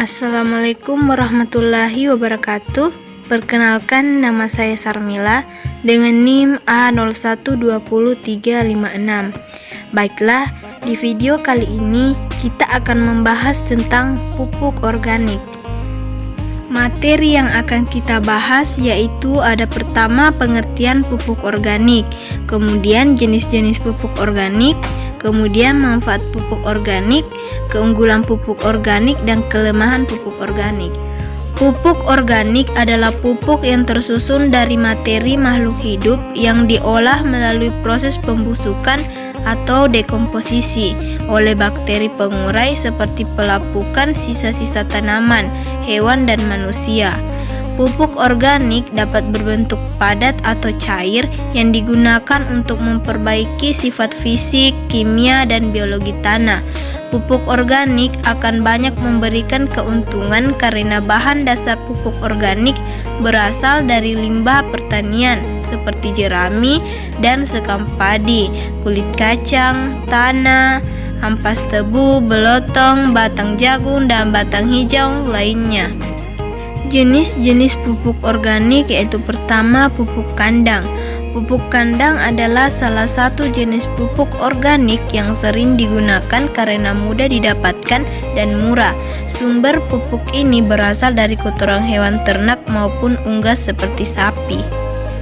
Assalamualaikum warahmatullahi wabarakatuh. Perkenalkan, nama saya Sarmila dengan NIM A012036. Baiklah, di video kali ini kita akan membahas tentang pupuk organik. Materi yang akan kita bahas yaitu ada pertama pengertian pupuk organik, kemudian jenis-jenis pupuk organik, kemudian manfaat pupuk organik, keunggulan pupuk organik, dan kelemahan pupuk organik. Pupuk organik adalah pupuk yang tersusun dari materi makhluk hidup yang diolah melalui proses pembusukan atau dekomposisi oleh bakteri pengurai seperti pelapukan sisa-sisa tanaman, hewan, dan manusia. Pupuk organik dapat berbentuk padat atau cair yang digunakan untuk memperbaiki sifat fisik, kimia, dan biologi tanah. Pupuk organik akan banyak memberikan keuntungan karena bahan dasar pupuk organik berasal dari limbah pertanian seperti jerami dan sekam padi, kulit kacang, tanah, ampas tebu, belotong, batang jagung, dan batang hijau lainnya. Jenis-jenis pupuk organik yaitu pertama pupuk kandang. Pupuk kandang adalah salah satu jenis pupuk organik yang sering digunakan karena mudah didapatkan dan murah. Sumber pupuk ini berasal dari kotoran hewan ternak maupun unggas seperti sapi.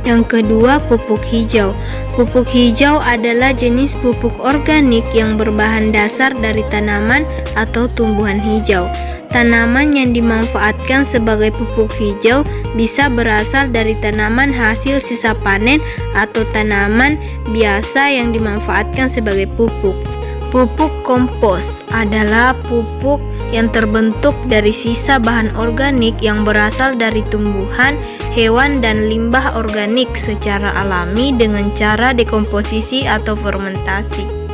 Yang kedua, pupuk hijau. Pupuk hijau adalah jenis pupuk organik yang berbahan dasar dari tanaman atau tumbuhan hijau. Tanaman yang dimanfaatkan sebagai pupuk hijau bisa berasal dari tanaman hasil sisa panen atau tanaman biasa yang dimanfaatkan sebagai pupuk. Pupuk kompos adalah pupuk yang terbentuk dari sisa bahan organik yang berasal dari tumbuhan, hewan, dan limbah organik secara alami dengan cara dekomposisi atau fermentasi.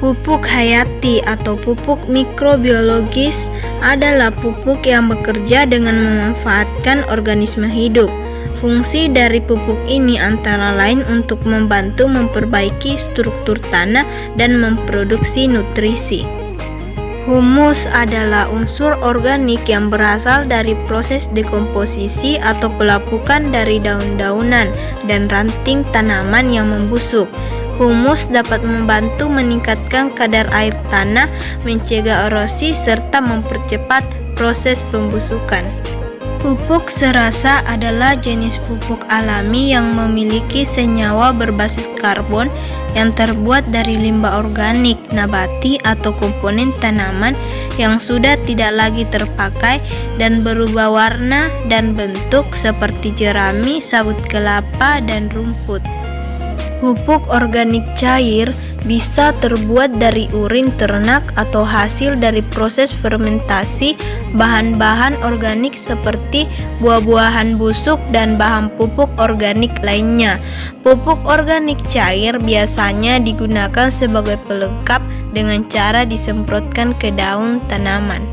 Pupuk hayati atau pupuk mikrobiologis adalah pupuk yang bekerja dengan memanfaatkan organisme hidup. Fungsi dari pupuk ini antara lain untuk membantu memperbaiki struktur tanah dan memproduksi nutrisi. Humus adalah unsur organik yang berasal dari proses dekomposisi atau pelapukan dari daun-daunan dan ranting tanaman yang membusuk. Humus dapat membantu meningkatkan kadar air tanah, mencegah erosi, serta mempercepat proses pembusukan. Pupuk serasa adalah jenis pupuk alami yang memiliki senyawa berbasis karbon yang terbuat dari limbah organik, nabati, atau komponen tanaman yang sudah tidak lagi terpakai dan berubah warna dan bentuk seperti jerami, sabut kelapa, dan rumput. Pupuk organik cair bisa terbuat dari urin ternak atau hasil dari proses fermentasi bahan-bahan organik seperti buah-buahan busuk dan bahan pupuk organik lainnya. Pupuk organik cair biasanya digunakan sebagai pelengkap dengan cara disemprotkan ke daun tanaman.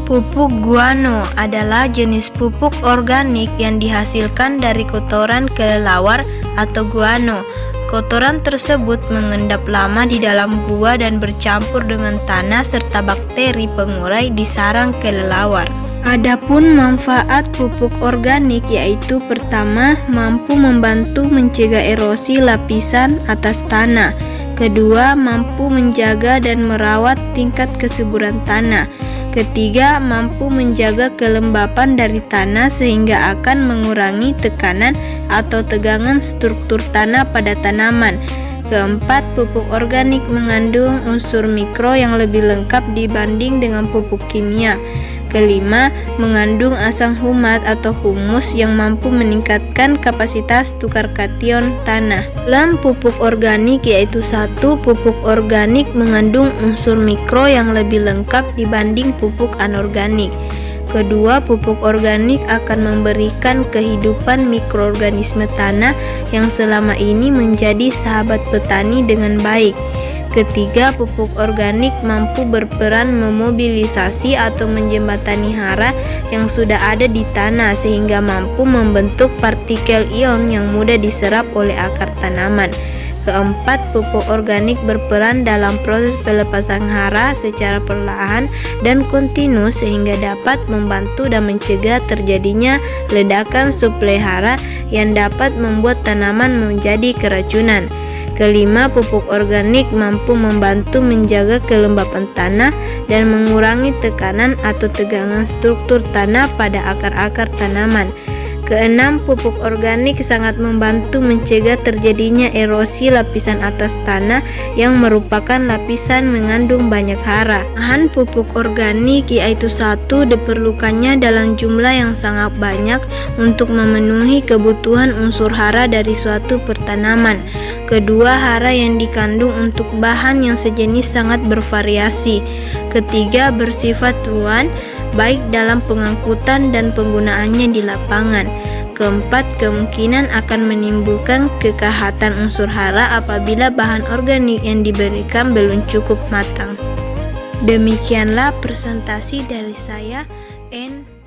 Pupuk guano adalah jenis pupuk organik yang dihasilkan dari kotoran kelelawar atau guano. Kotoran tersebut mengendap lama di dalam gua dan bercampur dengan tanah serta bakteri pengurai di sarang kelelawar. Adapun manfaat pupuk organik yaitu pertama, mampu membantu mencegah erosi lapisan atas tanah. Kedua, mampu menjaga dan merawat tingkat kesuburan tanah. Ketiga, mampu menjaga kelembapan dari tanah sehingga akan mengurangi tekanan atau tegangan struktur tanah pada tanaman. Keempat, pupuk organik mengandung unsur mikro yang lebih lengkap dibanding dengan pupuk kimia. Kelima, mengandung asam humat atau humus yang mampu meningkatkan kapasitas tukar kation tanah. Dalam pupuk organik yaitu satu, pupuk organik mengandung unsur mikro yang lebih lengkap dibanding pupuk anorganik. Kedua, pupuk organik akan memberikan kehidupan mikroorganisme tanah yang selama ini menjadi sahabat petani dengan baik. Ketiga, pupuk organik mampu berperan memobilisasi atau menjembatani hara yang sudah ada di tanah sehingga mampu membentuk partikel ion yang mudah diserap oleh akar tanaman. Keempat, pupuk organik berperan dalam proses pelepasan hara secara perlahan dan kontinu sehingga dapat membantu dan mencegah terjadinya ledakan suplai hara yang dapat membuat tanaman menjadi keracunan. Kelima, pupuk organik mampu membantu menjaga kelembapan tanah dan mengurangi tekanan atau tegangan struktur tanah pada akar-akar tanaman. Keenam, pupuk organik sangat membantu mencegah terjadinya erosi lapisan atas tanah yang merupakan lapisan mengandung banyak hara. Bahan pupuk organik yaitu satu, diperlukannya dalam jumlah yang sangat banyak untuk memenuhi kebutuhan unsur hara dari suatu pertanaman. Kedua, hara yang dikandung untuk bahan yang sejenis sangat bervariasi. Ketiga, bersifat ruan, baik dalam pengangkutan dan penggunaannya di lapangan. Keempat, kemungkinan akan menimbulkan kekahatan unsur hara apabila bahan organik yang diberikan belum cukup matang. Demikianlah presentasi dari saya, N.